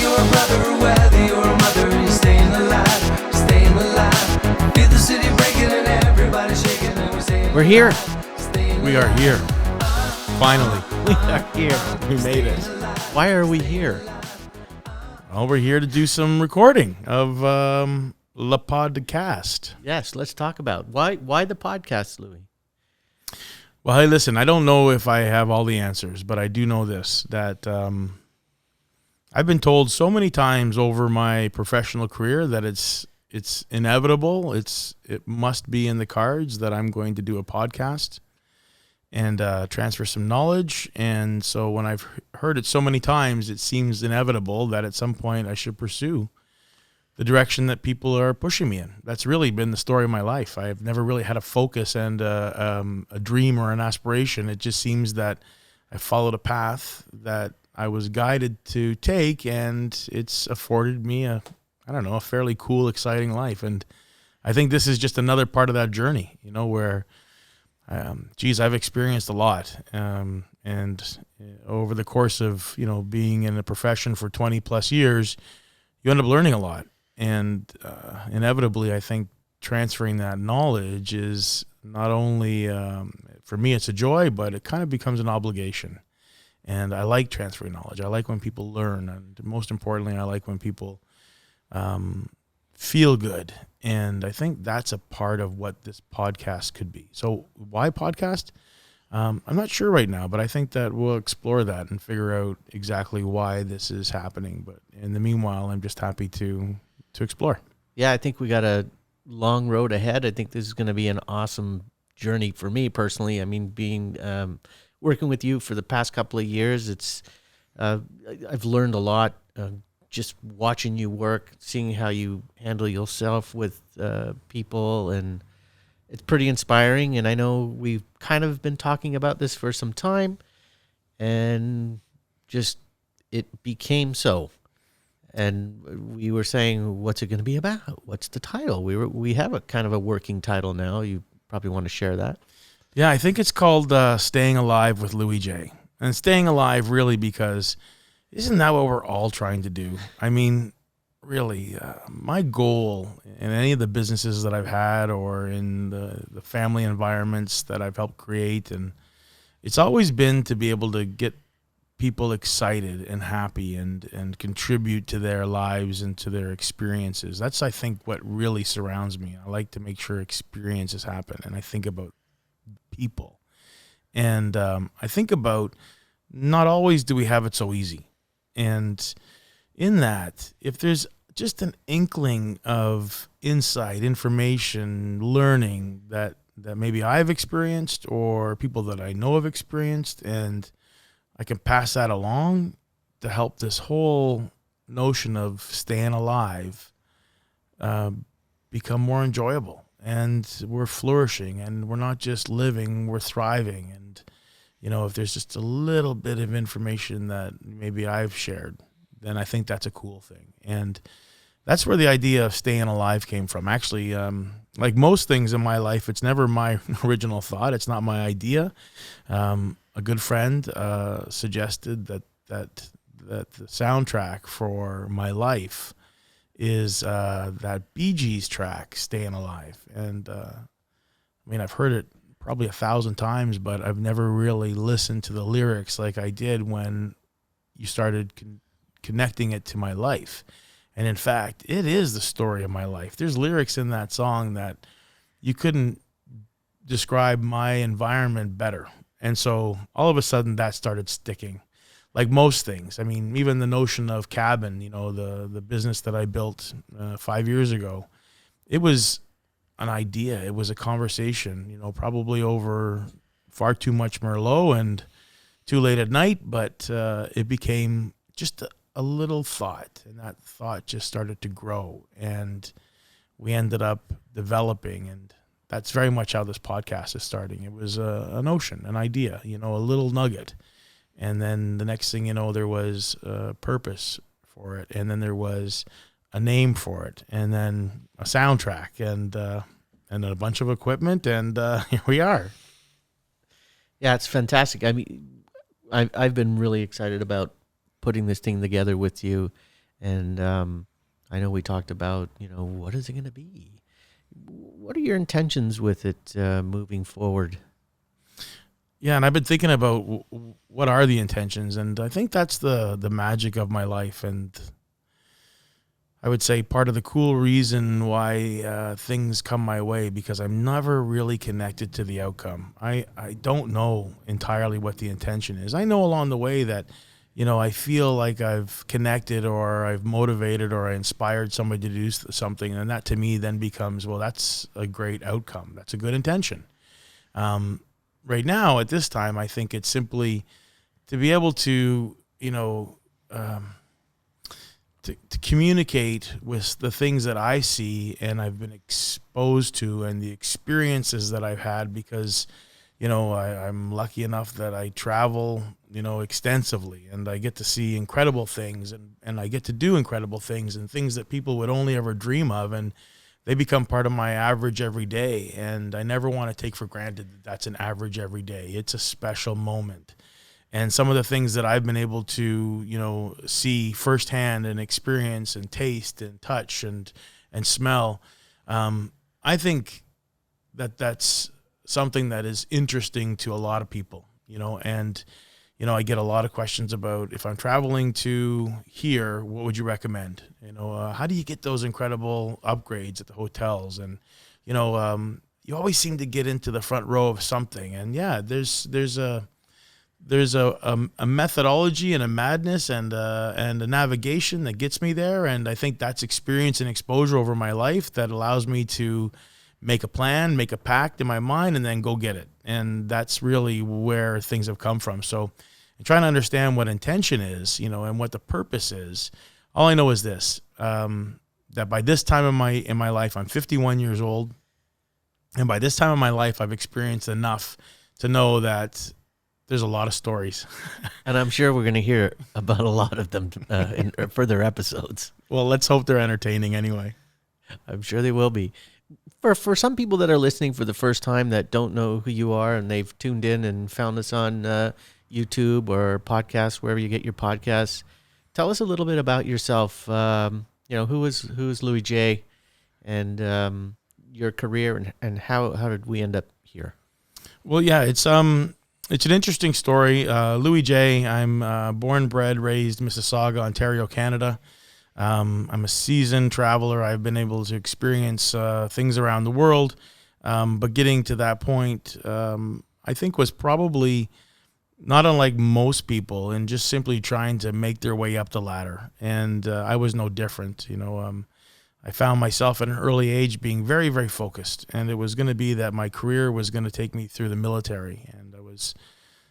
you're a brother or whether you're a mother, you're staying alive, staying alive. Feel the city breaking and everybody shaking and we're staying We're here. We are here. Finally. We are here. We made it. Why are we here? Well, we're here to do some recording of La Podcast. Yes, let's talk about why the podcast, Louie. Well, hey, listen, I don't know if I have all the answers, but I do know this, that I've been told so many times over my professional career that it's inevitable, it must be in the cards that I'm going to do a podcast and transfer some knowledge. And so when I've heard it so many times, it seems inevitable that at some point I should pursue the direction that people are pushing me in. That's really been the story of my life. I've never really had a focus and a dream or an aspiration. It just seems that I followed a path that I was guided to take, and it's afforded me a fairly cool, exciting life. And I think this is just another part of that journey, where I've experienced a lot. And over the course of, being in a profession for 20 plus years, you end up learning a lot. And inevitably, I think transferring that knowledge is not only, for me, it's a joy, but it kind of becomes an obligation. And I like transferring knowledge. I like when people learn. And most importantly, I like when people feel good. And I think that's a part of what this podcast could be. So why podcast? I'm not sure right now, but I think that we'll explore that and figure out exactly why this is happening. But in the meanwhile, I'm just happy to explore. Yeah, I think we got a long road ahead. I think this is going to be an awesome journey for me personally. I mean, being working with you for the past couple of years, I've learned a lot. Just watching you work, seeing how you handle yourself with people, and it's pretty inspiring. And I know we've kind of been talking about this for some time, and just it became so. And we were saying, what's it going to be about? What's the title? We have a kind of a working title now. You probably want to share that. Yeah, I think it's called Stayin Alive with Louie J. And staying alive really because isn't that what we're all trying to do? I mean, really, my goal in any of the businesses that I've had or in the family environments that I've helped create, and it's always been to be able to get people excited and happy and contribute to their lives and to their experiences. That's, I think, what really surrounds me. I like to make sure experiences happen, and I think about people. And I think about not always do we have it so easy. And in that, if there's just an inkling of insight, information, learning that maybe I've experienced or people that I know have experienced, and I can pass that along to help this whole notion of staying alive become more enjoyable. And we're flourishing, and we're not just living, we're thriving. And, if there's just a little bit of information that maybe I've shared, then I think that's a cool thing. And that's where the idea of staying alive came from. Actually, like most things in my life, it's never my original thought. It's not my idea. A good friend suggested that the soundtrack for my life is that Bee Gees track, Stayin Alive. And I've heard it probably 1,000 times, but I've never really listened to the lyrics like I did when you started connecting it to my life. And in fact, it is the story of my life. There's lyrics in that song that you couldn't describe my environment better. And so all of a sudden that started sticking. Like most things. I mean, even the notion of Cabin, the business that I built 5 years ago, it was an idea. It was a conversation, probably over far too much Merlot and too late at night, but it became just a little thought, and that thought just started to grow, and we ended up developing, and that's very much how this podcast is starting. It was a notion, an idea, a little nugget. And then the next thing you know, there was a purpose for it. And then there was a name for it. And then a soundtrack and then a bunch of equipment. And here we are. Yeah, it's fantastic. I mean, I've been really excited about putting this thing together with you. And I know we talked about, what is it going to be? What are your intentions with it moving forward? Yeah, and I've been thinking about what are the intentions, and I think that's the magic of my life, and I would say part of the cool reason why things come my way, because I'm never really connected to the outcome. I don't know entirely what the intention is. I know along the way that, I feel like I've connected or I've motivated or I inspired somebody to do something, and that to me then becomes, well, that's a great outcome. That's a good intention. Right now, at this time, I think it's simply to be able to, to communicate with the things that I see and I've been exposed to and the experiences that I've had, because, I'm lucky enough that I travel, extensively, and I get to see incredible things, and I get to do incredible things and things that people would only ever dream of. And they become part of my average every day. And I never want to take for granted that that's an average every day. It's a special moment. And some of the things that I've been able to, see firsthand and experience and taste and touch and smell, I think that that's something that is interesting to a lot of people, and, I get a lot of questions about, if I'm traveling to here, what would you recommend? How do you get those incredible upgrades at the hotels? And, you always seem to get into the front row of something. And yeah, there's a methodology and a madness and a navigation that gets me there. And I think that's experience and exposure over my life that allows me to make a plan, make a pact in my mind, and then go get it. And that's really where things have come from. So I'm trying to understand what intention is, and what the purpose is. All I know is this, that by this time in my life, I'm 51 years old. And by this time in my life, I've experienced enough to know that there's a lot of stories. And I'm sure we're going to hear about a lot of them in further episodes. Well, let's hope they're entertaining anyway. I'm sure they will be. For some people that are listening for the first time that don't know who you are, and they've tuned in and found us on YouTube or podcasts, wherever you get your podcasts, tell us a little bit about yourself. Who is Louie J, and your career, and how did we end up here? Well, yeah, it's an interesting story. Louie J, I'm born, bred, raised Mississauga, Ontario, Canada. I'm a seasoned traveler. I've been able to experience things around the world, but getting to that point, I think was probably not unlike most people, and just simply trying to make their way up the ladder. And I was no different. I found myself at an early age being very, very focused, and it was going to be that my career was going to take me through the military. And I was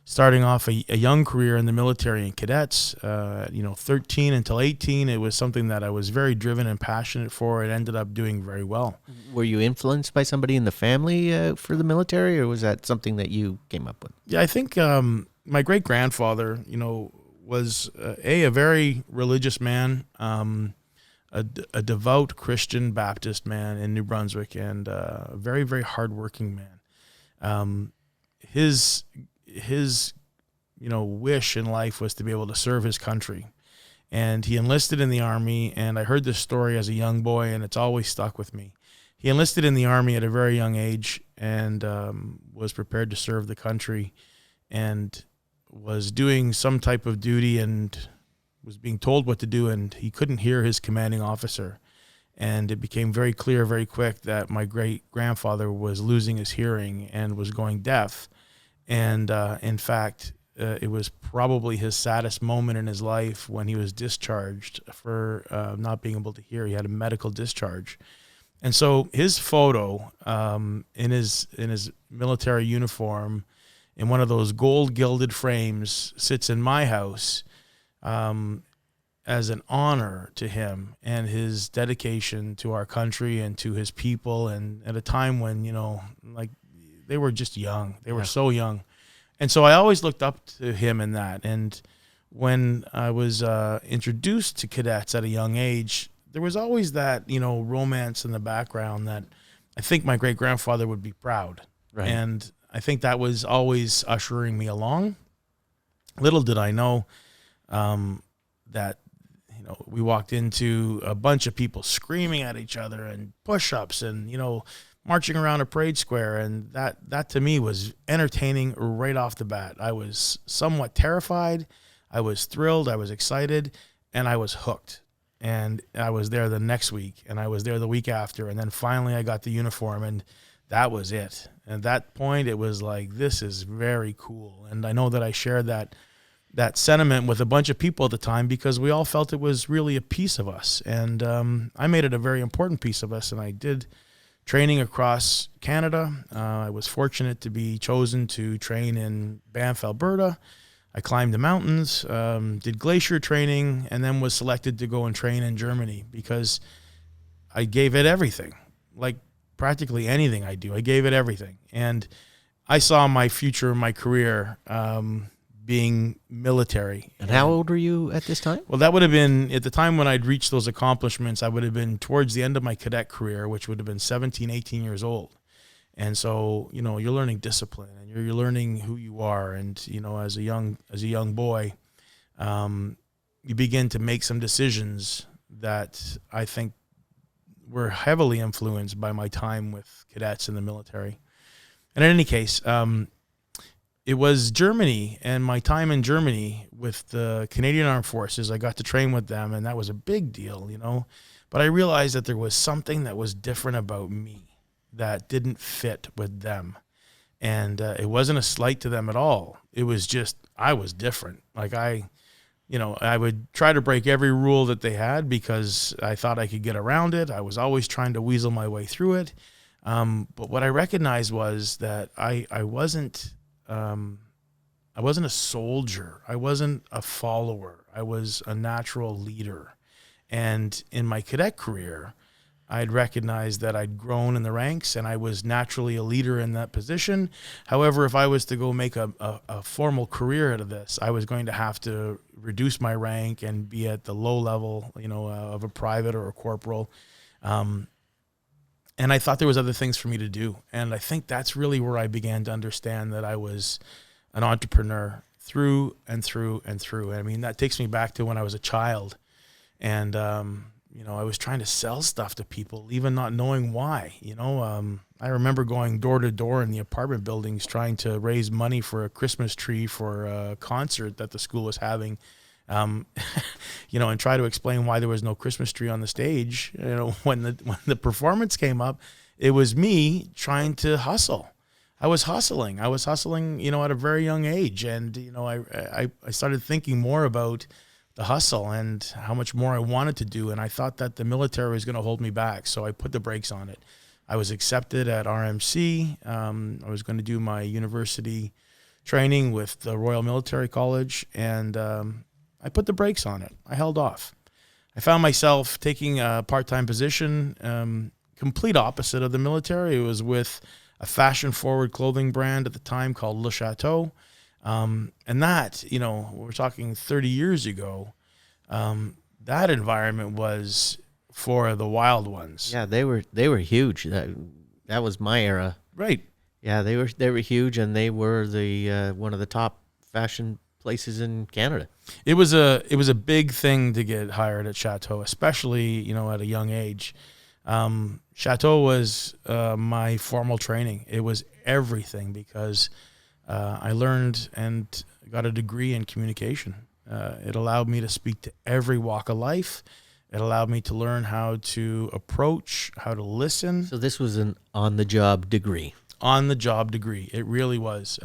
starting off a young career in the military and cadets, 13 until 18. It was something that I was very driven and passionate for. It ended up doing very well. Were you influenced by somebody in the family for the military, or was that something that you came up with? Yeah, I think my great-grandfather, was a very religious man, a devout Christian Baptist man in New Brunswick, and a very, very hardworking man. His wish in life was to be able to serve his country. And he enlisted in the Army, and I heard this story as a young boy, and it's always stuck with me. He enlisted in the Army at a very young age, and was prepared to serve the country, and was doing some type of duty and was being told what to do, and he couldn't hear his commanding officer. And it became very clear very quick that my great-grandfather was losing his hearing and was going deaf. And in fact, it was probably his saddest moment in his life when he was discharged for not being able to hear. He had a medical discharge. And so his photo in his military uniform in one of those gold gilded frames sits in my house as an honor to him and his dedication to our country and to his people. And at a time when, they were just young. They were so young. And so I always looked up to him in that. And when I was introduced to cadets at a young age, there was always that, romance in the background that I think my great-grandfather would be proud. Right. And I think that was always ushering me along. Little did I know that, we walked into a bunch of people screaming at each other and push-ups and, marching around a parade square. And that to me was entertaining right off the bat. I was somewhat terrified. I was thrilled. I was excited, and I was hooked. And I was there the next week, and I was there the week after. And then finally I got the uniform, and that was it. At that point, it was like, this is very cool. And I know that I shared that sentiment with a bunch of people at the time because we all felt it was really a piece of us. And I made it a very important piece of us, and I did training across Canada. I was fortunate to be chosen to train in Banff, Alberta. I climbed the mountains, did glacier training, and then was selected to go and train in Germany because I gave it everything. Like practically anything I do, I gave it everything. And I saw my future, my career being military. And how old were you at this time? Well, that would have been, at the time when I'd reached those accomplishments, I would have been towards the end of my cadet career, which would have been 17, 18 years old. And so, you're learning discipline, and you're learning who you are. And, as a young boy, you begin to make some decisions that I think were heavily influenced by my time with cadets in the military. And in any case, it was Germany, and my time in Germany with the Canadian Armed Forces. I got to train with them, and that was a big deal, But I realized that there was something that was different about me that didn't fit with them. And it wasn't a slight to them at all. It was just, I was different. Like I would try to break every rule that they had because I thought I could get around it. I was always trying to weasel my way through it. But what I recognized was that I wasn't a soldier. I wasn't a follower. I was a natural leader. And in my cadet career, I'd recognized that I'd grown in the ranks and I was naturally a leader in that position. However, if I was to go make a formal career out of this, I was going to have to reduce my rank and be at the low level, of a private or a corporal. And I thought there was other things for me to do. And I think that's really where I began to understand that I was an entrepreneur through and through and through. I mean, that takes me back to when I was a child. And, I was trying to sell stuff to people, even not knowing why. I remember going door to door in the apartment buildings trying to raise money for a Christmas tree for a concert that the school was having, and try to explain why there was no Christmas tree on the stage. When the performance came up, it was me trying to hustle. I was hustling, at a very young age. And, I started thinking more about the hustle and how much more I wanted to do. And I thought that the military was going to hold me back. So I put the brakes on it. I was accepted at RMC. I was going to do my university training with the Royal Military College. And I put the brakes on it. I held off. I found myself taking a part-time position, complete opposite of the military. It was with a fashion-forward clothing brand at the time called Le Chateau. And that, we're talking 30 years ago, that environment was for the wild ones. Yeah, they were huge. That was my era. Right. Yeah, they were huge, and they were the one of the top fashion places in Canada. It was a big thing to get hired at Chateau, especially, at a young age. Chateau was my formal training. It was everything because I learned and got a degree in communication. It allowed me to speak to every walk of life. It allowed me to learn how to approach, how to listen. So this was an on-the-job degree. On-the-job degree. It really was.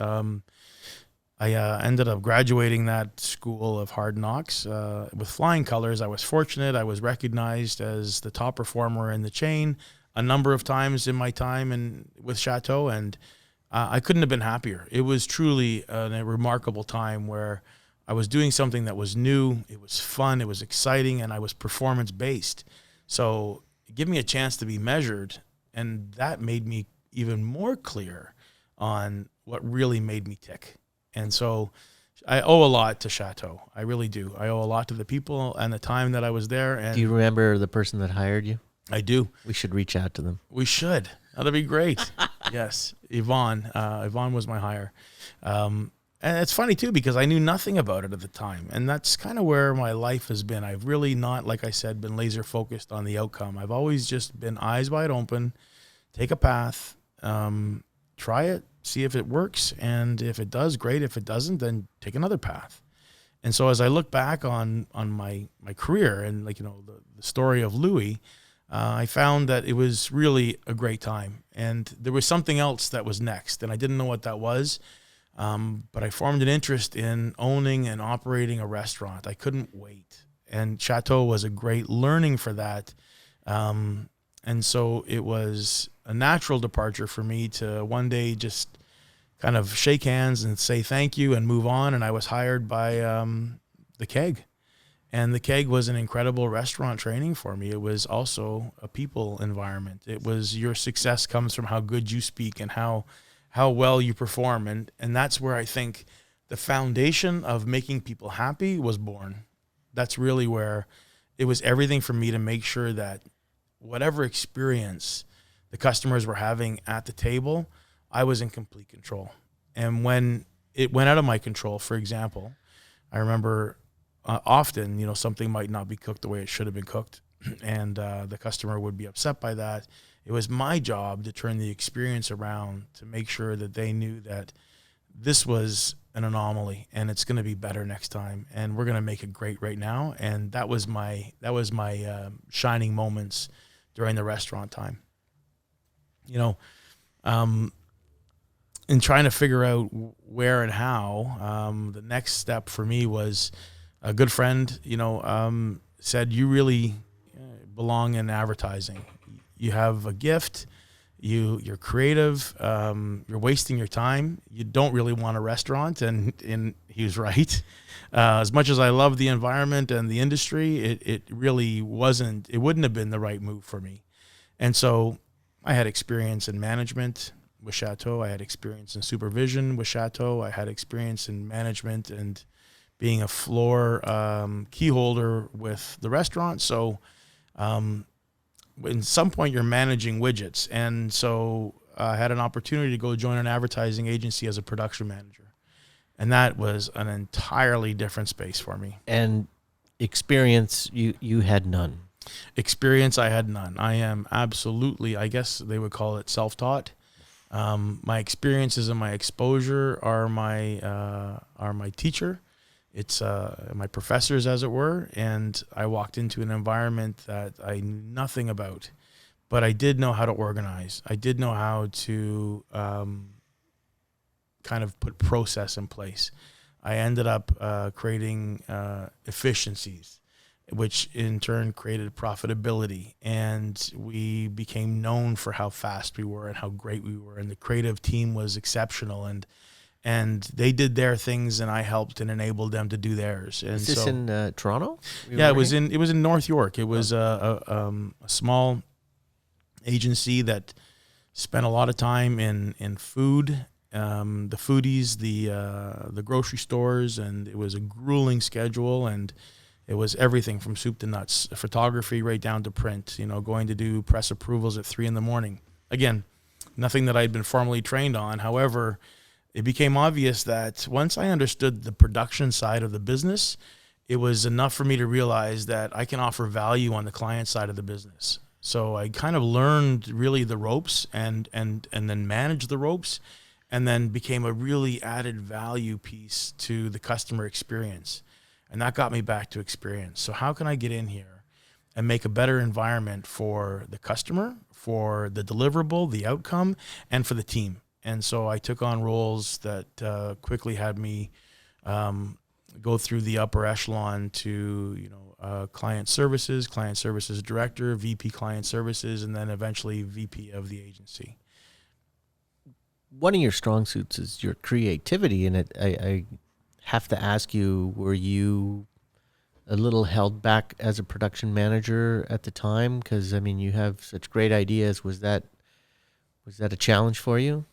I ended up graduating that school of hard knocks with flying colors. I was fortunate. I was recognized as the top performer in the chain a number of times in my time with Chateau, and I couldn't have been happier. It was truly a remarkable time where I was doing something that was new, it was fun, it was exciting, and I was performance-based. So give me a chance to be measured, and that made me even more clear on what really made me tick. And so I owe a lot to Chateau. I really do. I owe a lot to the people and the time that I was there. And do you remember the person that hired you? I do. We should reach out to them. We should. That'd be great. Yes. Yvonne. Yvonne was my hire. And it's funny too, because I knew nothing about it at the time. And that's kind of where my life has been. I've really not, like I said, been laser focused on the outcome. I've always just been eyes wide open, take a path, try it, see if it works. And if it does, great. If it doesn't, then take another path. And so as I look back on my career and like, the story of Louie, I found that it was really a great time. And there was something else that was next. And I didn't know what that was. But I formed an interest in owning and operating a restaurant. I couldn't wait. And Chateau was a great learning for that. And so it was a natural departure for me to one day just kind of shake hands and say thank you and move on. And I was hired by the Keg. And the Keg was an incredible restaurant training for me. It was also a people environment. It was your success comes from how good you speak and how well you perform. And that's where I think the foundation of making people happy was born. That's really where it was everything for me to make sure that whatever experience the customers were having at the table, I was in complete control. And when it went out of my control, for example, I remember often, something might not be cooked the way it should have been cooked. And the customer would be upset by that. It was my job to turn the experience around to make sure that they knew that this was an anomaly and it's going to be better next time. And we're going to make it great right now. And that was my shining moments during the restaurant time. In trying to figure out where and how, the next step for me was a good friend, said, you really belong in advertising. You have a gift, you're creative, you're wasting your time. You don't really want a restaurant. And he was right. As much as I love the environment and the industry, it really wasn't, it wouldn't have been the right move for me. And so I had experience in management with Chateau. I had experience in supervision with Chateau. I had experience in management and being a floor key holder with the restaurant. So, at some point you're managing widgets. And so I had an opportunity to go join an advertising agency as a production manager. And that was an entirely different space for me. And experience, you had none. Experience, I had none. I am absolutely, I guess they would call it self-taught. My experiences and my exposure are my teacher. It's my professors, as it were, and I walked into an environment that I knew nothing about, but I did know how to organize. I did know how to kind of put process in place. I ended up creating efficiencies, which in turn created profitability, and we became known for how fast we were and how great we were, and the creative team was exceptional, and they did their things, and I helped and enabled them to do theirs. And Is this in Toronto? Yeah, it was in North York. It was a small agency that spent a lot of time in food, the foodies, the grocery stores, and it was a grueling schedule, and it was everything from soup to nuts, photography right down to print. Going to do press approvals at 3 a.m. Again, nothing that I'd been formally trained on. However, it became obvious that once I understood the production side of the business, it was enough for me to realize that I can offer value on the client side of the business. So I kind of learned really the ropes and then managed the ropes, and then became a really added value piece to the customer experience. And that got me back to experience. So how can I get in here and make a better environment for the customer, for the deliverable, the outcome, and for the team? And so I took on roles that quickly had me go through the upper echelon to, client services director, VP client services, and then eventually VP of the agency. One of your strong suits is your creativity, and I have to ask you, were you a little held back as a production manager at the time? Because, you have such great ideas. Was that a challenge for you?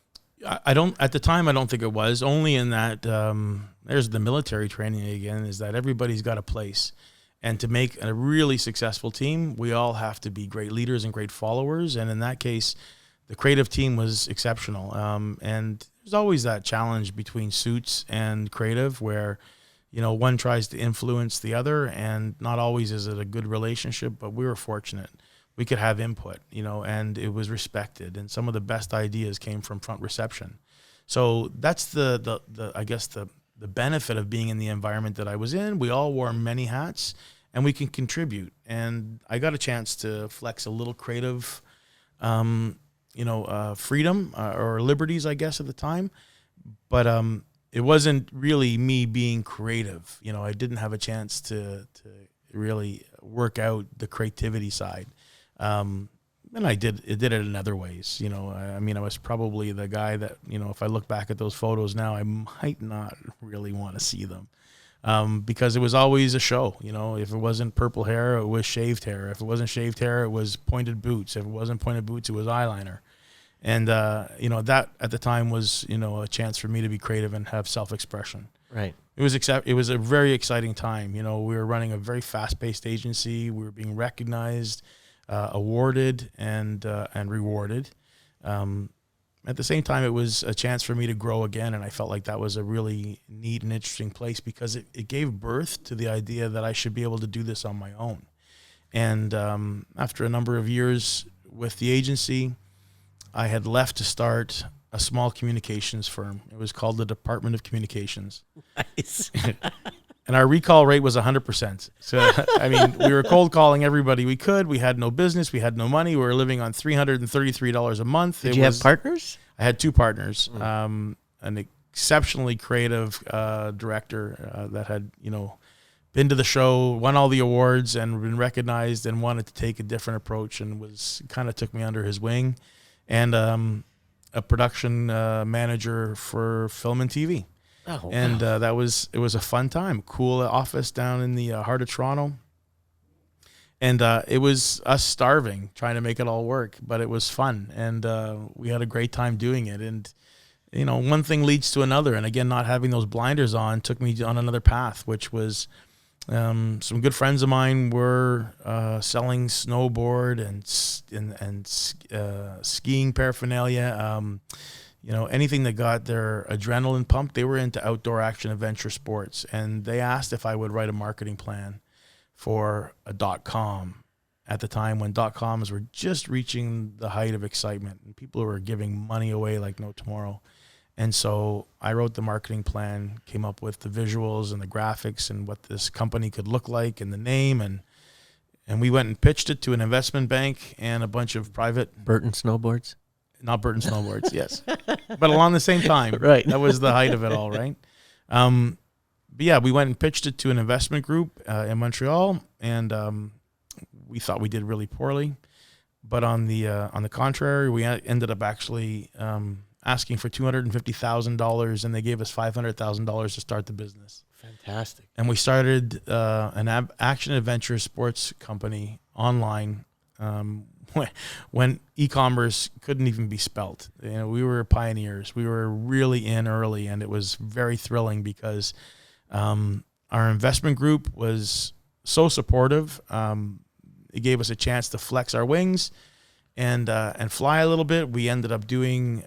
At the time, I don't think it was, only in that there's the military training again, is that everybody's got a place. And to make a really successful team, we all have to be great leaders and great followers. And in that case, the creative team was exceptional. And there's always that challenge between suits and creative where, one tries to influence the other, and not always is it a good relationship, but we were fortunate. We could have input, and it was respected. And some of the best ideas came from front reception. So that's the I guess the benefit of being in the environment that I was in. We all wore many hats, and we can contribute. And I got a chance to flex a little creative, freedom or liberties, I guess, at the time. But it wasn't really me being creative. I didn't have a chance to really work out the creativity side. And I did it in other ways. I was probably the guy that, if I look back at those photos now, I might not really want to see them. Because it was always a show. If it wasn't purple hair, it was shaved hair. If it wasn't shaved hair, it was pointed boots. If it wasn't pointed boots, it was eyeliner. And, that at the time was, a chance for me to be creative and have self-expression. Right. It was a very exciting time. We were running a very fast-paced agency. We were being recognized, awarded, and rewarded. At the same time, it was a chance for me to grow again, and I felt like that was a really neat and interesting place because it gave birth to the idea that I should be able to do this on my own. And after a number of years with the agency, I had left to start a small communications firm. It was called the Department of Communications. Nice. And our recall rate was 100%. So, we were cold calling everybody we could. We had no business. We had no money. We were living on $333 a month. Did you have partners? I had two partners. An exceptionally creative director that had, been to the show, won all the awards, and been recognized, and wanted to take a different approach, and took me under his wing. And a production manager for film and TV. Oh, wow. And it was a fun time. Cool office down in the heart of Toronto. And it was us starving, trying to make it all work, but it was fun. And we had a great time doing it. And, one thing leads to another. And again, not having those blinders on took me on another path, which was some good friends of mine were selling snowboard and skiing paraphernalia. Anything that got their adrenaline pumped. They were into outdoor action adventure sports, and they asked if I would write a marketing plan for a .com at the time when .coms were just reaching the height of excitement, and people were giving money away like no tomorrow. And so I wrote the marketing plan, came up with the visuals and the graphics and what this company could look like and the name, and we went and pitched it to an investment bank and a bunch of private... Burton Snowboards? Not Burton Snowboards, yes. But along the same time. Right. That was the height of it all, right? But yeah, we went and pitched it to an investment group in Montreal, and we thought we did really poorly. But on the contrary, we ended up actually asking for $250,000, and they gave us $500,000 to start the business. Fantastic. And we started an action adventure sports company online when e-commerce couldn't even be spelt. We were pioneers. We were really in early, and it was very thrilling because our investment group was so supportive. It gave us a chance to flex our wings and fly a little bit. We ended up doing,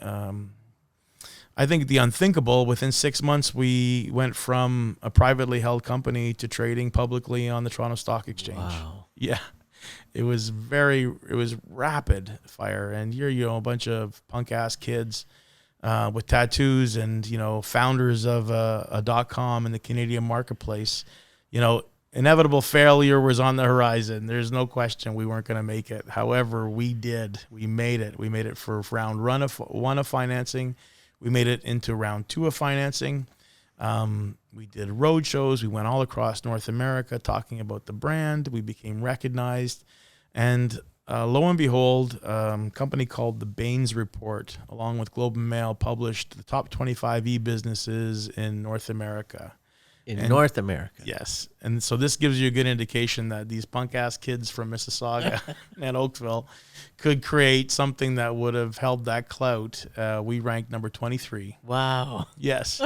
I think, the unthinkable. Within 6 months, we went from a privately held company to trading publicly on the Toronto Stock Exchange. Wow. Yeah. It was rapid fire. And you're, a bunch of punk ass kids with tattoos and, founders of a .com in the Canadian marketplace. Inevitable failure was on the horizon. There's no question we weren't going to make it. However, we did. We made it. We made it for round one of financing. We made it into round 2 of financing. We did road shows. We went all across North America talking about the brand. We became recognized. And lo and behold, a company called the Baines Report, along with Globe and Mail, published the top 25 e-businesses in North America. North America. Yes. And so this gives you a good indication that these punk-ass kids from Mississauga and Oakville could create something that would have held that clout. We ranked number 23. Wow. Yes.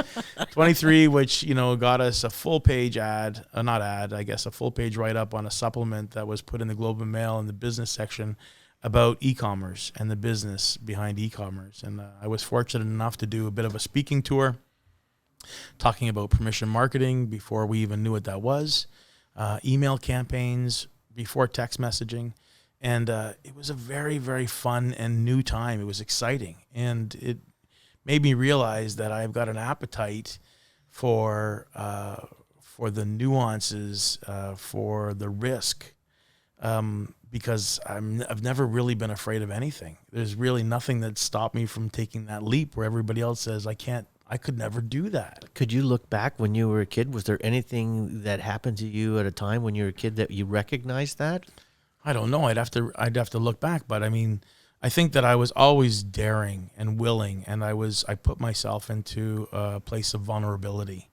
23, which, got us a full-page a full-page write-up on a supplement that was put in the Globe and Mail in the business section about e-commerce and the business behind e-commerce. And I was fortunate enough to do a bit of a speaking tour talking about permission marketing before we even knew what that was, email campaigns before text messaging. And it was a very, very fun and new time. It was exciting. And it made me realize that I've got an appetite for the nuances, for the risk, because I've never really been afraid of anything. There's really nothing that stopped me from taking that leap where everybody else says, I could never do that. Could you look back when you were a kid? Was there anything that happened to you at a time when you were a kid that you recognized that? I don't know. I'd have to look back, but I mean, I think that I was always daring and willing, and I put myself into a place of vulnerability.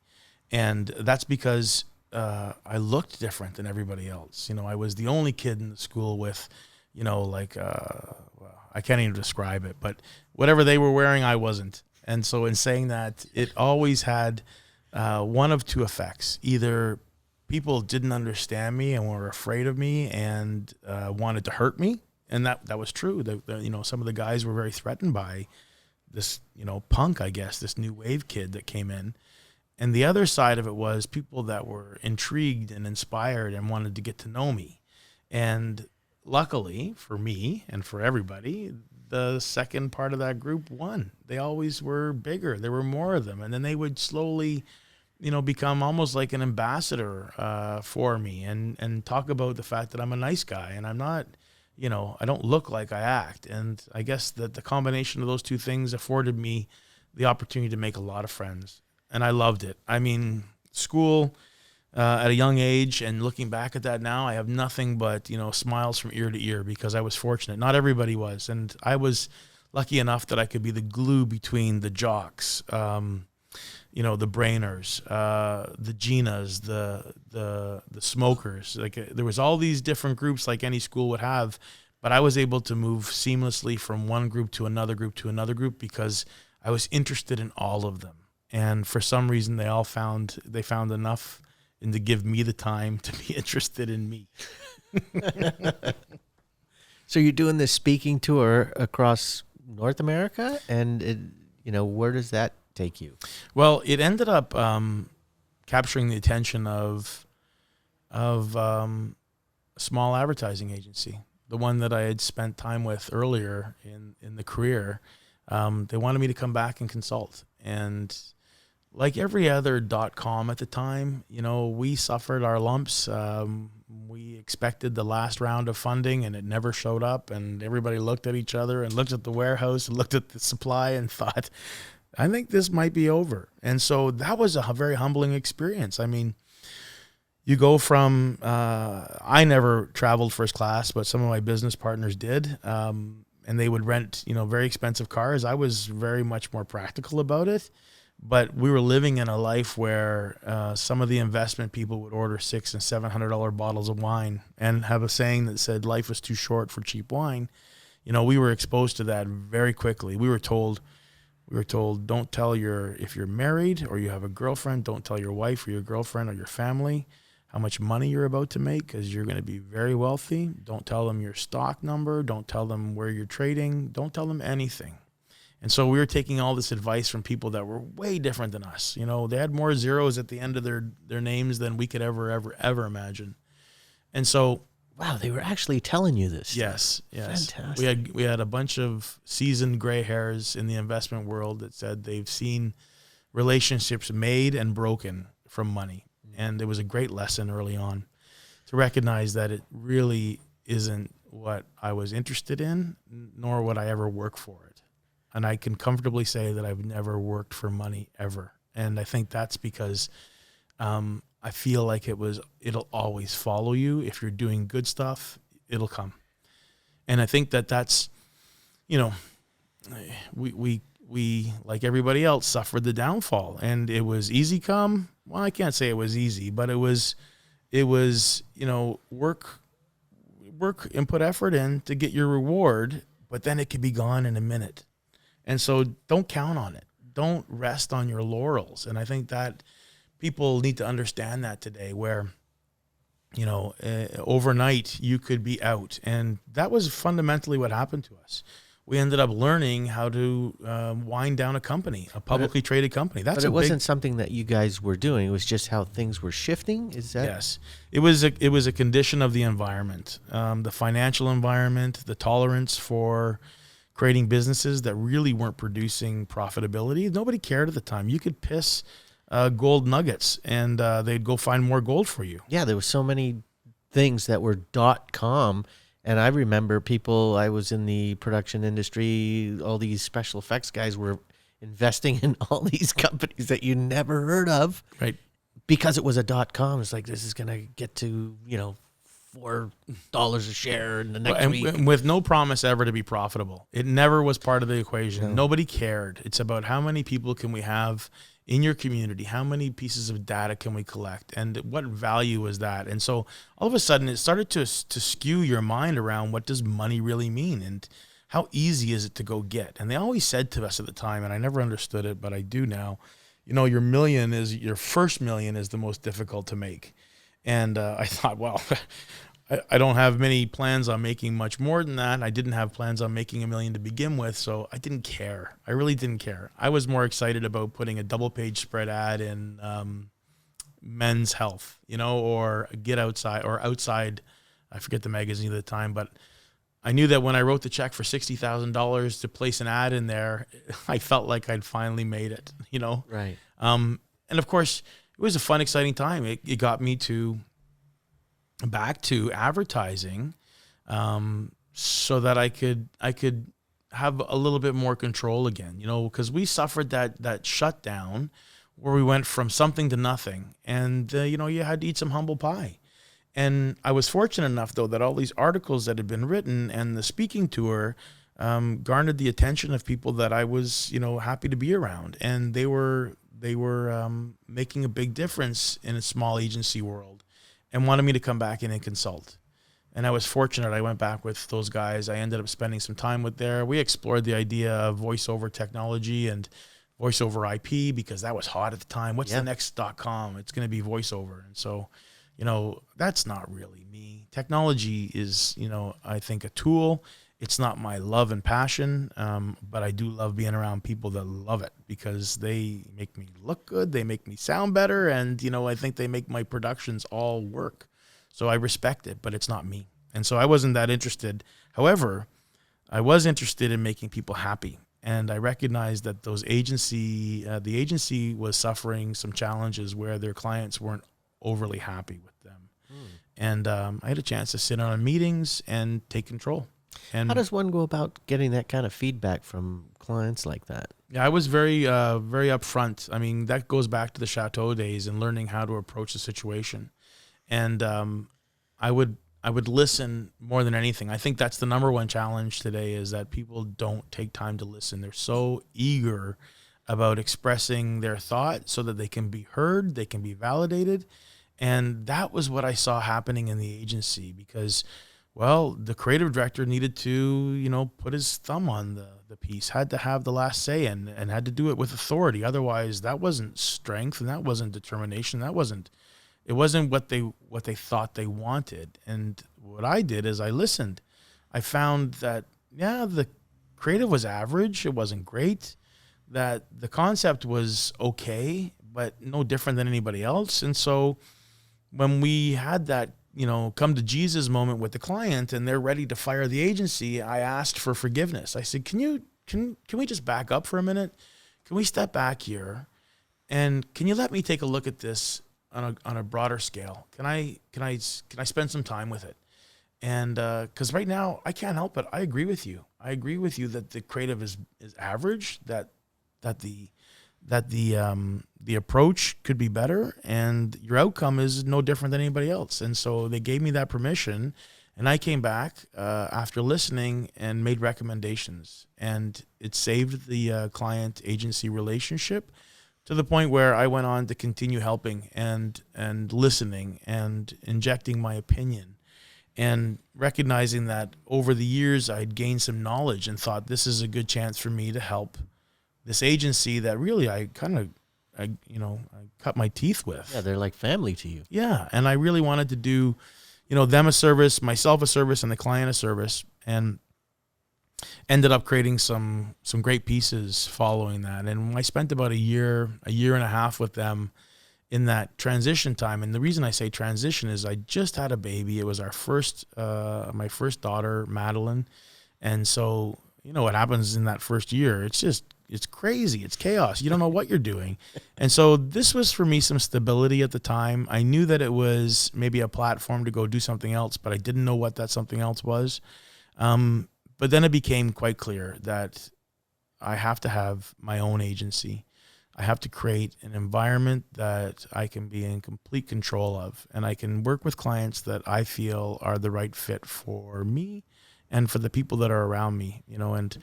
And that's because I looked different than everybody else. You know, I was the only kid in the school with, I can't even describe it, but whatever they were wearing, I wasn't. And so in saying that, it always had one of two effects. Either people didn't understand me and were afraid of me and wanted to hurt me. And that was true. Some of the guys were very threatened by this, punk, I guess, this new wave kid that came in. And the other side of it was people that were intrigued and inspired and wanted to get to know me. And luckily for me and for everybody, the second part of that group won. They always were bigger. There were more of them. And then they would slowly, become almost like an ambassador for me and talk about the fact that I'm a nice guy and I'm not, I don't look like I act. And I guess that the combination of those two things afforded me the opportunity to make a lot of friends. And I loved it. I mean, school at a young age, and looking back at that now, I have nothing but, smiles from ear to ear because I was fortunate. Not everybody was. And I was lucky enough that I could be the glue between the jocks, the brainers, the Ginas, the smokers. There was all these different groups like any school would have, but I was able to move seamlessly from one group to another group to another group because I was interested in all of them. And for some reason, they found enough and to give me the time to be interested in me. So you're doing this speaking tour across North America, and where does that take you? Well, it ended up capturing the attention of a small advertising agency, the one that I had spent time with earlier in the career. They wanted me to come back and consult, and like every other .com at the time, we suffered our lumps. We expected the last round of funding and it never showed up, and everybody looked at each other and looked at the warehouse and looked at the supply and thought, I think this might be over. And so that was a very humbling experience. I mean, you go from, I never traveled first class, but some of my business partners did. And they would rent, very expensive cars. I was very much more practical about it. But we were living in a life where some of the investment people would order $600 and $700 bottles of wine and have a saying that said life was too short for cheap wine. We were exposed to that very quickly. We were told, don't tell if you're married or you have a girlfriend, don't tell your wife or your girlfriend or your family how much money you're about to make because you're going to be very wealthy. Don't tell them your stock number. Don't tell them where you're trading. Don't tell them anything. And so we were taking all this advice from people that were way different than us. They had more zeros at the end of their names than we could ever imagine. And so, wow, they were actually telling you this. Yes. Fantastic. We had a bunch of seasoned gray hairs in the investment world that said they've seen relationships made and broken from money. And it was a great lesson early on to recognize that it really isn't what I was interested in, nor would I ever work for it. And I can comfortably say that I've never worked for money ever. And I think that's because I feel like it'll always follow you. If you're doing good stuff, it'll come. And I think that's, we like everybody else suffered the downfall, and it was easy come. Well, I can't say it was easy, but it was, work and put effort in to get your reward, but then it could be gone in a minute. And so don't count on it. Don't rest on your laurels. And I think that people need to understand that today, where overnight you could be out. And that was fundamentally what happened to us. We ended up learning how to wind down a company, a publicly traded company. But it wasn't something that you guys were doing. It was just how things were shifting. Is that? Yes, it was a condition of the environment, the financial environment, the tolerance for creating businesses that really weren't producing profitability. Nobody cared at the time. You could piss gold nuggets and they'd go find more gold for you. Yeah, there were so many things that were .com. And I remember I was in the production industry, all these special effects guys were investing in all these companies that you never heard of. Right. Because it was a .com. It's like, this is going to get to, $4 a share in the next week. And with no promise ever to be profitable. It never was part of the equation. No. Nobody cared. It's about how many people can we have in your community? How many pieces of data can we collect? And what value is that? And so all of a sudden it started to skew your mind around what does money really mean and how easy is it to go get? And they always said to us at the time, and I never understood it, but I do now, your first million is the most difficult to make. And I thought, well, I don't have many plans on making much more than that. I didn't have plans on making $1 million to begin with, so I didn't care. I really didn't care. I was more excited about putting a double-page spread ad in Men's Health, or Get Outside or Outside. I forget the magazine at the time, but I knew that when I wrote the check for $60,000 to place an ad in there, I felt like I'd finally made it, Right. And of course, it was a fun, exciting time. It got me back to advertising, so that I could have a little bit more control again, because we suffered that shutdown where we went from something to nothing, and you had to eat some humble pie. And I was fortunate enough, though, that all these articles that had been written and the speaking tour garnered the attention of people that I was happy to be around, and they were making a big difference in a small agency world and wanted me to come back in and consult. And I was fortunate. I went back with those guys. I ended up spending some time with there. We explored the idea of voiceover technology and voiceover IP because that was hot at the time. What's the next .com? It's going to be voiceover. And so, that's not really me. Technology is, I think a tool. It's not my love and passion, but I do love being around people that love it because they make me look good, they make me sound better, and, I think they make my productions all work. So I respect it, but it's not me. And so I wasn't that interested. However, I was interested in making people happy, and I recognized that the agency was suffering some challenges where their clients weren't overly happy with them. And I had a chance to sit on meetings and take control. And how does one go about getting that kind of feedback from clients like that? Yeah, I was very upfront. I mean, that goes back to the Chateau days and learning how to approach the situation. And I would listen more than anything. I think that's the number one challenge today is that people don't take time to listen. They're so eager about expressing their thought so that they can be heard, they can be validated. And that was what I saw happening in the agency because, well, the creative director needed to, put his thumb on the piece, had to have the last say and had to do it with authority. Otherwise, that wasn't strength and that wasn't determination. It wasn't what they thought they wanted. And what I did is I listened. I found that, the creative was average. It wasn't great. That the concept was okay, but no different than anybody else. And so when we had that, come to Jesus moment with the client and they're ready to fire the agency, I asked for forgiveness. I said, can we just back up for a minute? Can we step back here? And can you let me take a look at this on a broader scale? Can I spend some time with it? And because right now I can't help it. I agree with you. I agree with you that the creative is average, that the approach could be better and your outcome is no different than anybody else. And so they gave me that permission and I came back after listening and made recommendations, and it saved the client agency relationship to the point where I went on to continue helping and listening and injecting my opinion and recognizing that over the years I'd gained some knowledge and thought this is a good chance for me to help this agency that really I I cut my teeth with. Yeah, they're like family to you. Yeah, and I really wanted to do, them a service, myself a service, and the client a service, and ended up creating some great pieces following that. And I spent about a year and a half with them in that transition time. And the reason I say transition is I just had a baby. It was our first, my first daughter, Madeline. And so, what happens in that first year, it's crazy. It's chaos. You don't know what you're doing. And so this was for me some stability at the time. I knew that it was maybe a platform to go do something else, but I didn't know what that something else was. But then it became quite clear that I have to have my own agency. I have to create an environment that I can be in complete control of, and I can work with clients that I feel are the right fit for me and for the people that are around me, and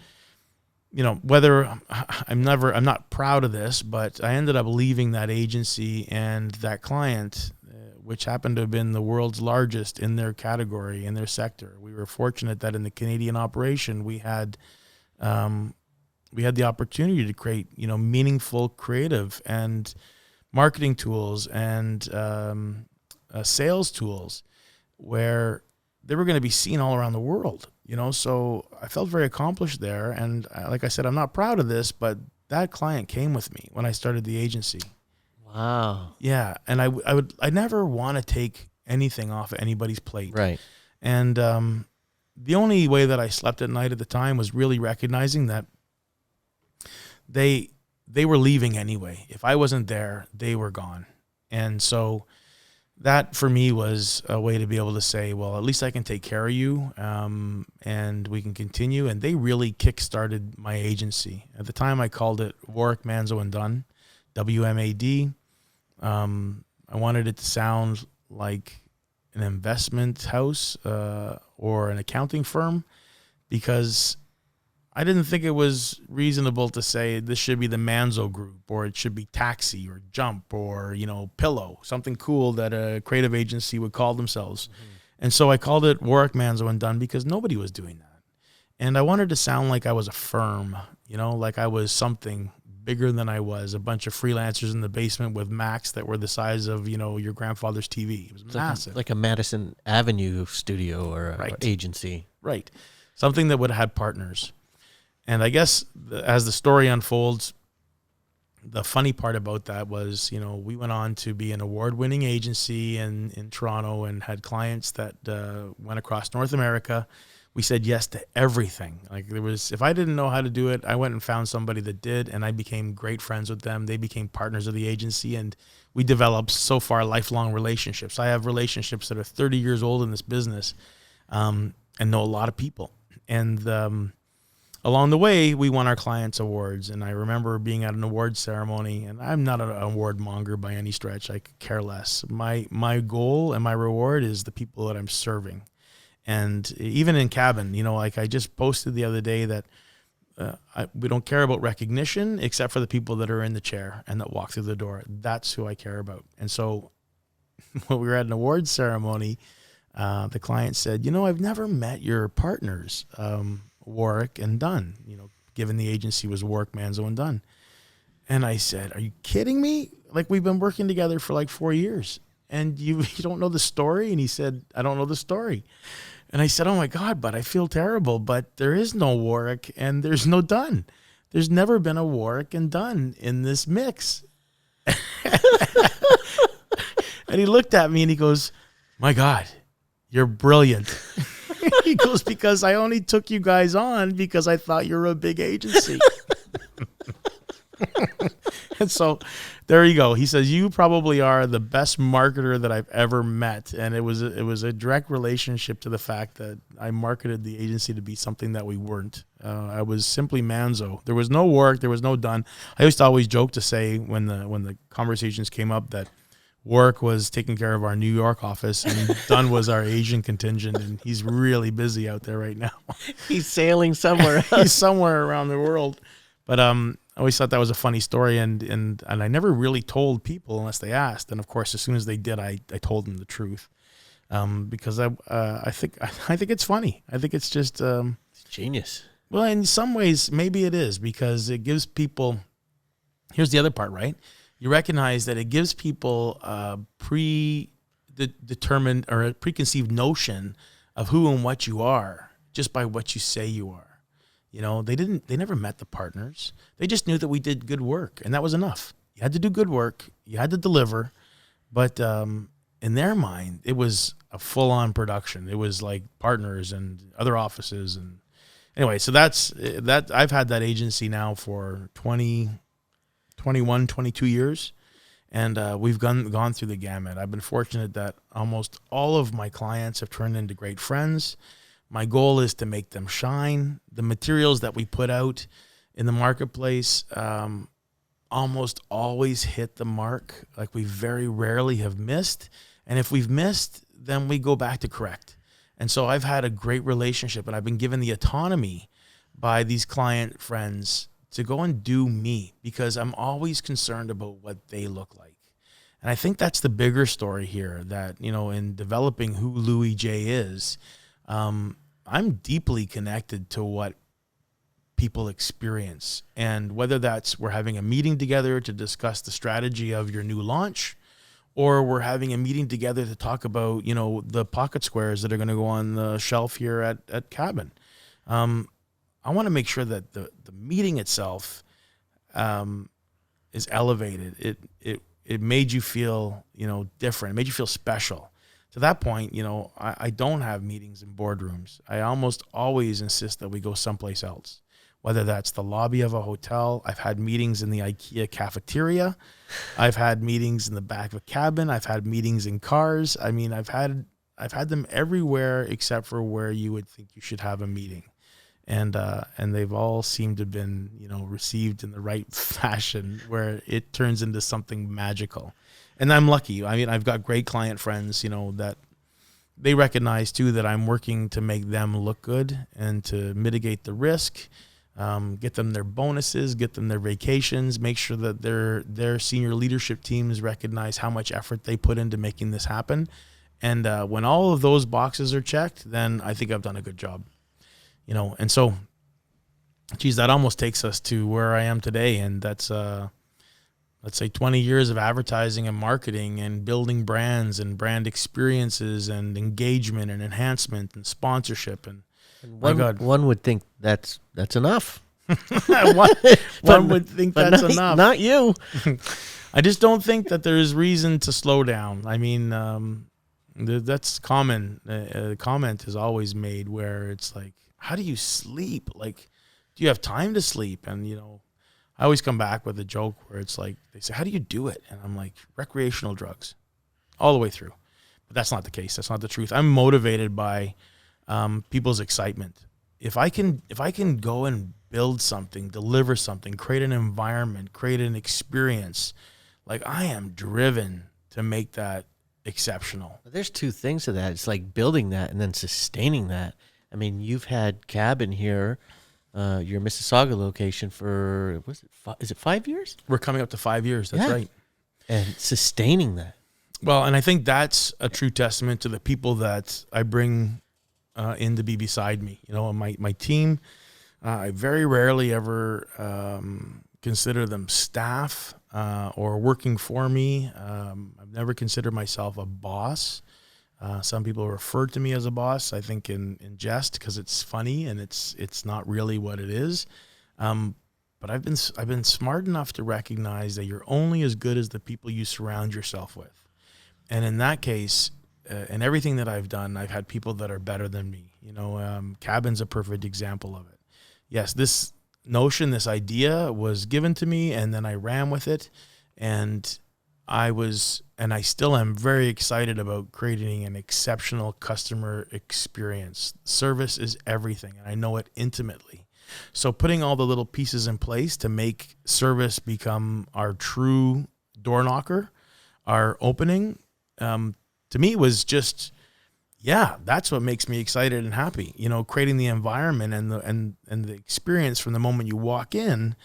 whether I'm not proud of this, but I ended up leaving that agency and that client, which happened to have been the world's largest in their category, in their sector. We were fortunate that in the Canadian operation, we had the opportunity to create, meaningful creative and marketing tools and sales tools where they were going to be seen all around the world, So I felt very accomplished there. And like I said, I'm not proud of this, but that client came with me when I started the agency. Wow. Yeah. And I never want to take anything off of anybody's plate. Right. And the only way that I slept at night at the time was really recognizing that they were leaving anyway. If I wasn't there, they were gone. And so that for me was a way to be able to say, well, at least I can take care of you, and we can continue. And they really kickstarted my agency. At the time, I called it Warwick, Manzo and Dunn, WMAD. I wanted it to sound like an investment house or an accounting firm, because I didn't think it was reasonable to say this should be the Manzo Group, or it should be Taxi or Jump or, Pillow, something cool that a creative agency would call themselves. Mm-hmm. And so I called it Warwick, Manzo and Dunn because nobody was doing that. And I wanted to sound like I was a firm, like I was something bigger than I was, a bunch of freelancers in the basement with Macs that were the size of, your grandfather's TV. It was massive. Like a Madison Avenue studio or a agency. Right. Something that would have had partners. And I guess as the story unfolds, the funny part about that was, we went on to be an award-winning agency in Toronto and had clients that went across North America. We said yes to everything. If I didn't know how to do it, I went and found somebody that did, and I became great friends with them. They became partners of the agency, and we developed so far lifelong relationships. I have relationships that are 30 years old in this business, and know a lot of people. And along the way, we won our clients awards, and I remember being at an award ceremony, and I'm not an award monger by any stretch. I could care less. My goal and my reward is the people that I'm serving. And even in cabin, I just posted the other day that we don't care about recognition except for the people that are in the chair and that walk through the door. That's who I care about. And so when we were at an awards ceremony, the client said, I've never met your partners, Warwick and Dunn, given the agency was Warwick, Manzo and Dunn. And I said, are you kidding me? We've been working together for 4 years and you don't know the story? And he said, I don't know the story. And I said, oh my God, but I feel terrible, but there is no Warwick and there's no Dunn. There's never been a Warwick and Dunn in this mix. And he looked at me and he goes, my God, you're brilliant. He goes, because I only took you guys on because I thought you were a big agency. And so there you go. He says, you probably are the best marketer that I've ever met. And it was a direct relationship to the fact that I marketed the agency to be something that we weren't. I was simply Manzo. There was no Warwick. There was no Dunn. I used to always joke to say when the conversations came up that Warwick was taking care of our New York office and Dunn was our Asian contingent, and he's really busy out there right now. He's sailing somewhere. He's somewhere around the world. But I always thought that was a funny story, and I never really told people unless they asked. And of course, as soon as they did, I told them the truth, because I think it's funny. I think it's just it's genius. Well, in some ways, maybe it is, because it gives people. Here's the other part, right? you recognize that it gives people a determined or a preconceived notion of who and what you are just by what you say you are. You know, they never met the partners. They just knew that we did good work, and that was enough. You had to do good work. You had to deliver. But in their mind, it was a full-on production. It was like partners and other offices. And anyway, so that's that. I've had that agency now for 22 years. And we've gone through the gamut. I've been fortunate that almost all of my clients have turned into great friends. My goal is to make them shine. The materials that we put out in the marketplace almost always hit the mark. Like, we very rarely have missed. And if we've missed, then we go back to correct. And so I've had a great relationship, and I've been given the autonomy by these client friends to go and do me, because I'm always concerned about what they look like. And I think that's the bigger story here, that, you know, in developing who Louie J is, I'm deeply connected to what people experience. And whether that's we're having a meeting together to discuss the strategy of your new launch, or we're having a meeting together to talk about, you know, the pocket squares that are going to go on the shelf here at Cabin. I want to make sure that the meeting itself is elevated. It made you feel, you know, different. It made you feel special. To that point, you know, I don't have meetings in boardrooms. I almost always insist that we go someplace else, whether that's the lobby of a hotel. I've had meetings in the IKEA cafeteria. I've had meetings in the back of a cabin. I've had meetings in cars. I mean, I've had them everywhere except for where you would think you should have a meeting. And they've all seemed to have been, you know, received in the right fashion, where it turns into something magical. And I'm lucky. I mean, I've got great client friends, you know, that they recognize too that I'm working to make them look good and to mitigate the risk, get them their bonuses, get them their vacations, make sure that their senior leadership teams recognize how much effort they put into making this happen. And when all of those boxes are checked, then I think I've done a good job. You know, and so, geez, that almost takes us to where I am today. And that's, let's say 20 years of advertising and marketing and building brands and brand experiences and engagement and enhancement and sponsorship. And one would think that's enough. one would think that's enough. Not you. I just don't think that there's reason to slow down. I mean, that's common. A comment is always made where it's like, how do you sleep? Like, do you have time to sleep? And, you know, I always come back with a joke where it's like, they say, how do you do it? And I'm like, recreational drugs all the way through. But that's not the case. That's not the truth. I'm motivated by people's excitement. If I can go and build something, deliver something, create an environment, create an experience, like, I am driven to make that exceptional. There's two things to that. It's like building that and then sustaining that. I mean, you've had Cabin here, your Mississauga location for, is it 5 years? We're coming up to 5 years. That's right. And sustaining that. Well, and I think that's a true testament to the people that I bring in to be beside me. You know, my team, I very rarely ever consider them staff or working for me. I've never considered myself a boss. Some people refer to me as a boss, I think in jest, because it's funny and it's not really what it is. But I've been smart enough to recognize that you're only as good as the people you surround yourself with. And in that case, in everything that I've done, I've had people that are better than me. You know, Cabin's a perfect example of it. Yes, this notion, this idea was given to me, and then I ran with it, and I still am very excited about creating an exceptional customer experience. Service is everything, and I know it intimately. So putting all the little pieces in place to make service become our true door knocker, our opening, to me was just, that's what makes me excited and happy. You know, creating the environment and the experience from the moment you walk in,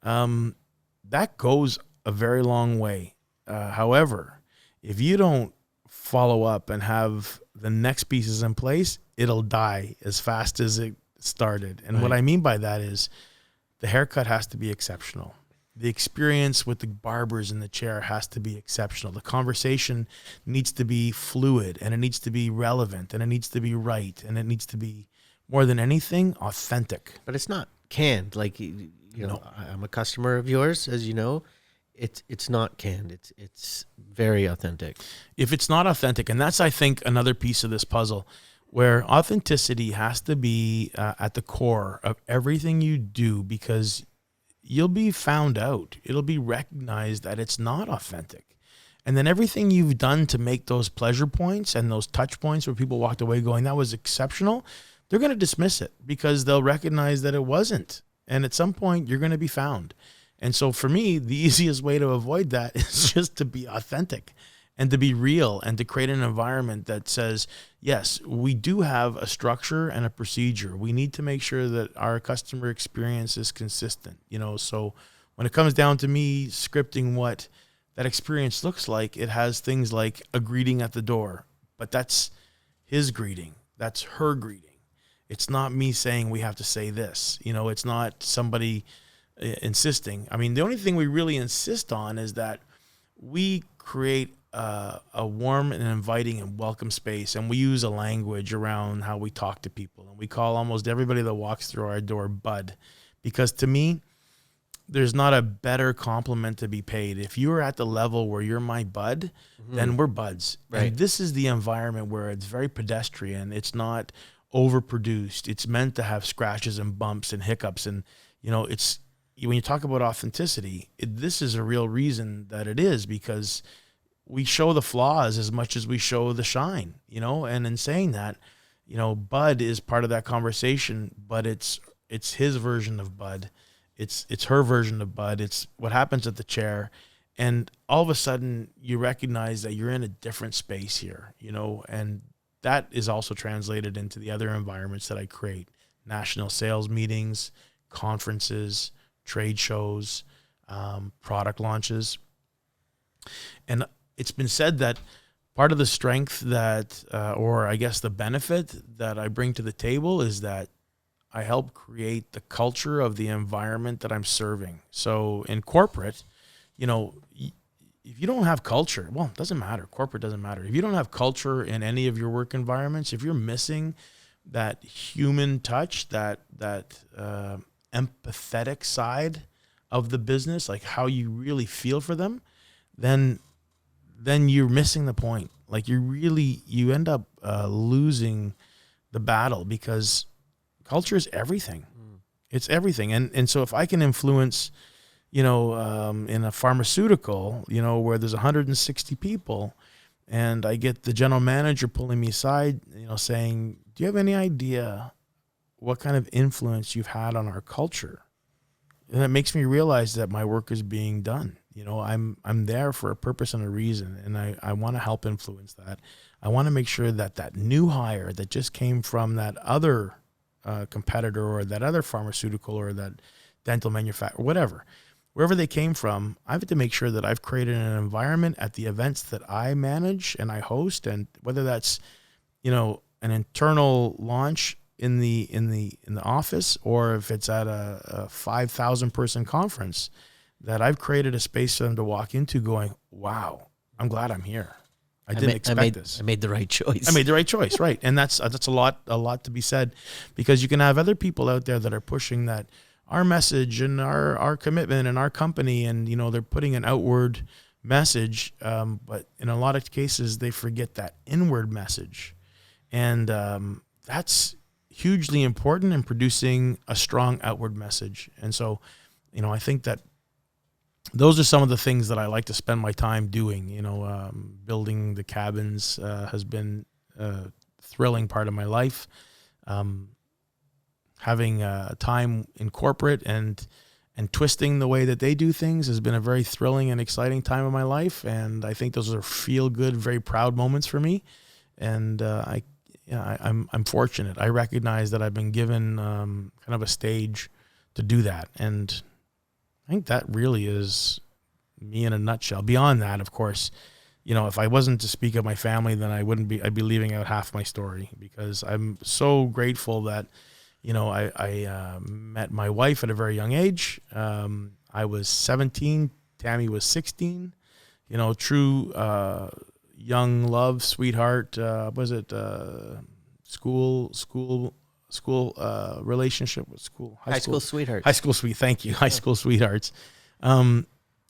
that goes a very long way. However, if you don't follow up and have the next pieces in place, it'll die as fast as it started. And what I mean by that is the haircut has to be exceptional. The experience with the barbers in the chair has to be exceptional. The conversation needs to be fluid, and it needs to be relevant, and it needs to be right, and it needs to be, more than anything, authentic. But it's not canned. Like, you know, No. I'm a customer of yours, as you know. It's not canned. It's very authentic. If it's not authentic, and that's, I think, another piece of this puzzle, where authenticity has to be at the core of everything you do, because you'll be found out. It'll be recognized that it's not authentic. And then everything you've done to make those pleasure points and those touch points where people walked away going, that was exceptional, they're going to dismiss it because they'll recognize that it wasn't. And at some point, you're going to be found. And so for me, the easiest way to avoid that is just to be authentic and to be real and to create an environment that says, yes, we do have a structure and a procedure. We need to make sure that our customer experience is consistent. You know, so when it comes down to me scripting what that experience looks like, it has things like a greeting at the door, but that's his greeting. That's her greeting. It's not me saying we have to say this. You know, it's not somebody insisting. I mean, the only thing we really insist on is that we create a warm and inviting and welcome space, and we use a language around how we talk to people, and we call almost everybody that walks through our door bud, because to me, there's not a better compliment to be paid. If you're at the level where you're my bud, then we're buds. Right. And this is the environment where it's very pedestrian. It's not overproduced. It's meant to have scratches and bumps and hiccups. And, you know, it's, when you talk about authenticity, this is a real reason that it is, because we show the flaws as much as we show the shine, you know. And in saying that, you know, bud is part of that conversation, but it's his version of bud. It's her version of bud. It's what happens at the chair. And all of a sudden you recognize that you're in a different space here, you know, and that is also translated into the other environments that I create: national sales meetings, conferences, trade shows, product launches. And it's been said that part of the strength that, or I guess the benefit that I bring to the table, is that I help create the culture of the environment that I'm serving. So in corporate, you know, if you don't have culture, well, it doesn't matter. Corporate doesn't matter. If you don't have culture in any of your work environments, if you're missing that human touch, that empathetic side of the business, like how you really feel for them, then you're missing the point. Like you end up losing the battle, because culture is everything. It's everything. And so if I can influence, you know, in a pharmaceutical, you know, where there's 160 people, and I get the general manager pulling me aside, you know, saying, do you have any idea what kind of influence you've had on our culture? And it makes me realize that my work is being done. You know, I'm there for a purpose and a reason, and I want to help influence that. I want to make sure that that new hire that just came from that other competitor, or that other pharmaceutical, or that dental manufacturer, whatever, wherever they came from, I have to make sure that I've created an environment at the events that I manage and I host, and whether that's, you know, an internal launch in the office, or if it's at a 5,000 person conference, that I've created a space for them to walk into going, wow, I'm glad I'm here. I didn't expect this. I made the right choice. I made the right choice, right? And that's a lot to be said, because you can have other people out there that are pushing that our message and our commitment and our company, and, you know, they're putting an outward message, but in a lot of cases they forget that inward message, and that's hugely important in producing a strong outward message. And so, you know, I think that those are some of the things that I like to spend my time doing. You know, building the cabins has been a thrilling part of my life. Having time in corporate and twisting the way that they do things has been a very thrilling and exciting time of my life. And I think those are feel good, very proud moments for me. And I'm fortunate. I recognize that I've been given kind of a stage to do that. And I think that really is me in a nutshell. Beyond that, of course, you know, if I wasn't to speak of my family, then I'd be leaving out half my story, because I'm so grateful that, you know, I met my wife at a very young age. I was 17, Tammy was 16. You know, true young love, sweetheart. Was it school relationship with school? High school sweetheart. High school sweet. Thank you. High school sweethearts. You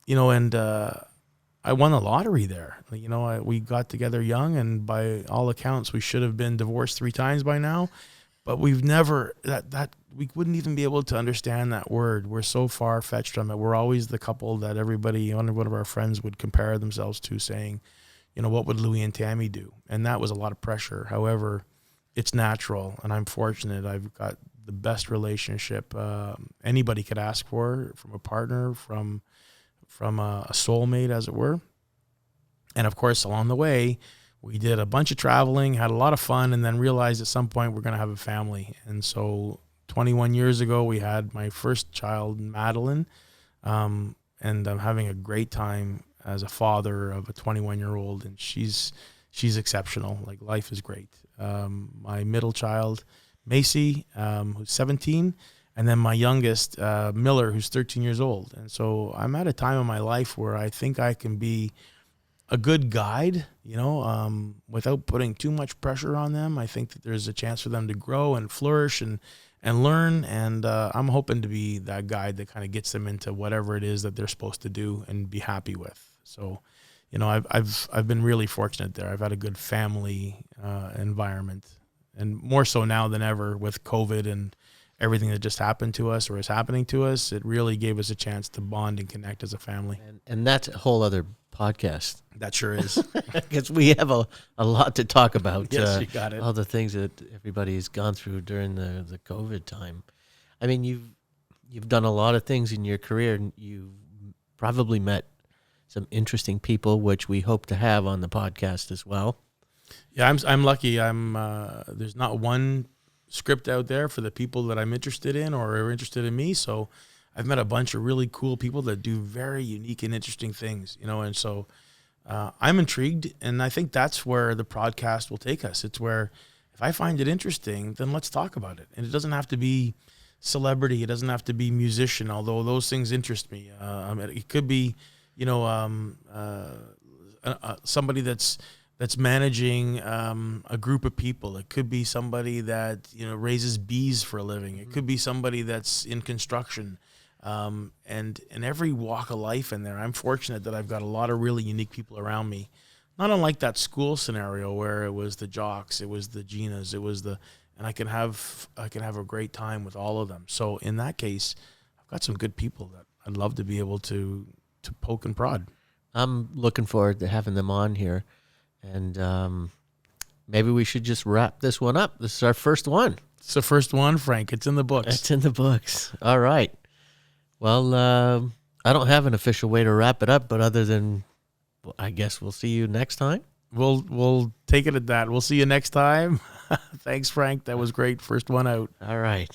know, and I won the lottery there. You know, we got together young, and by all accounts, we should have been divorced 3 times by now. But we've never that we wouldn't even be able to understand that word. We're so far fetched from it. We're always the couple that everybody, one of our friends, would compare themselves to, saying, you know, what would Louie and Tammy do? And that was a lot of pressure. However, it's natural, and I'm fortunate. I've got the best relationship anybody could ask for, from a partner, from a soulmate, as it were. And of course, along the way, we did a bunch of traveling, had a lot of fun, and then realized at some point we're going to have a family. And so 21 years ago, we had my first child, Madeline, and I'm having a great time as a father of a 21-year-old, and she's exceptional. Like, life is great. My middle child, Macy, who's 17, and then my youngest, Miller, who's 13 years old. And so I'm at a time in my life where I think I can be a good guide, you know, without putting too much pressure on them. I think that there's a chance for them to grow and flourish and learn. And I'm hoping to be that guide that kind of gets them into whatever it is that they're supposed to do and be happy with. So, you know, I've been really fortunate there. I've had a good family environment, and more so now than ever with COVID and everything that just happened to us or is happening to us. It really gave us a chance to bond and connect as a family. And that's a whole other podcast. That sure is. Because we have a lot to talk about. Yes, you got it. All the things that everybody's gone through during the COVID time. I mean, you've done a lot of things in your career, and you've probably met some interesting people, which we hope to have on the podcast as well. Yeah, I'm lucky. There's not one script out there for the people that I'm interested in or are interested in me. So I've met a bunch of really cool people that do very unique and interesting things, you know, and so I'm intrigued, and I think that's where the podcast will take us. It's where, if I find it interesting, then let's talk about it. And it doesn't have to be celebrity. It doesn't have to be musician, although those things interest me. It could be, you know, somebody that's managing a group of people. It could be somebody that, you know, raises bees for a living. It could be somebody that's in construction. And in every walk of life in there, I'm fortunate that I've got a lot of really unique people around me. Not unlike that school scenario where it was the jocks, it was the Ginas, and I can have a great time with all of them. So in that case, I've got some good people that I'd love to be able to poke and prod. I'm looking forward to having them on here. And maybe we should just wrap this one up. This is our first one. It's the first one, Frank. It's in the books. It's in the books. All right. Well, I don't have an official way to wrap it up, but other than, well, I guess we'll see you next time. We'll take it at that. We'll see you next time. Thanks, Frank. That was great. First one out. All right.